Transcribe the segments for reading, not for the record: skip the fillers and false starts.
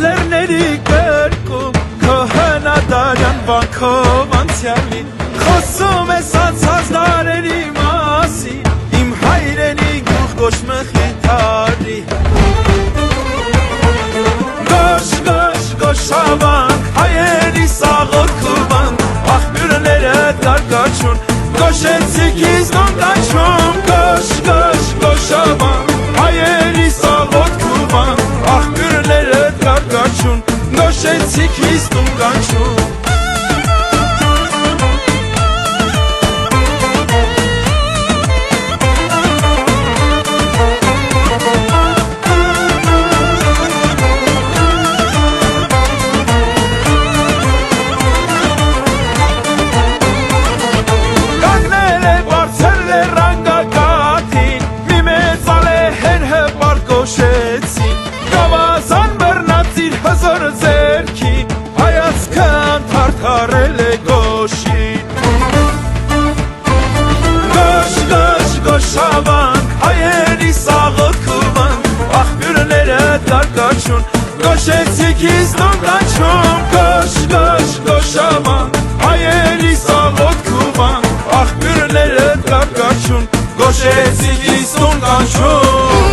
լերների կրկում քո հնադարյան վանքով անցյալի խոսում ես անցած դարերի մասին իմ հայրենի գյուղ գոշ մխիթարի գոշ գոշ գոշավանք հայերի սաղոքուվանք աղբյուրները դարգաչուն գոշեցիք իզգոն կանչում գոշ գոշ գոշավանք հայերի սաղոքուվանք աղբյուրները դարգաչուն գոշեցիք իզգոն կանչում Գավազան բռնածիր հզոր ձերքի հայացքը անթարթարել է գոշին Գոշ գոշ գոշավանք հայերի սաղոքուվանք աղբյուրները դարգաչուն գոշեցիք իզգոն կանչում գոշ գոշ գոշավանք հայերի սաղոքուվանք աղբյուրները դարգաչուն գոշեցիք իզգոն կանչում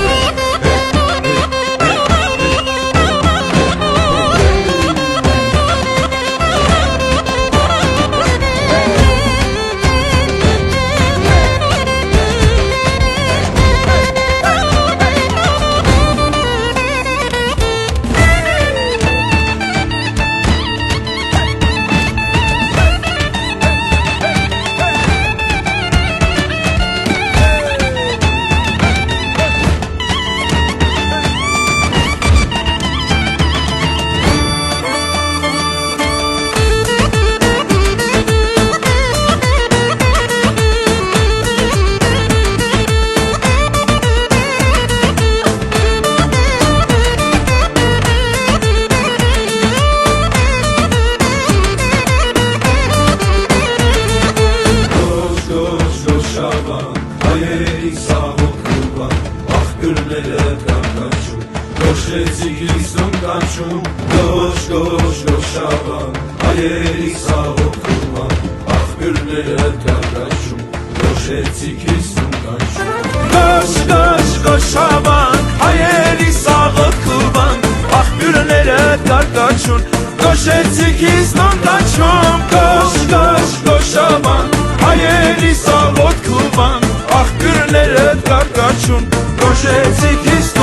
հայերի սաղոքուվանք աղբյուրները դարգաչուն գոշեցիք իզգոն կանչում գոշ գոշ գոշավանք հայերի սաղոքուվանք աղբյուրները դարգաչուն գոշեցիք իզգոն կանչում գոշ գոշ գոշավանք հայերի սաղոքուվանք աղբյուրները դարգաչուն գոշեցիք իզգոն կանչում գոշ գոշ գոշավանք հայերի սաղոքուվանք աղբյուրները դարգաչուն գոշեցիք իզգոն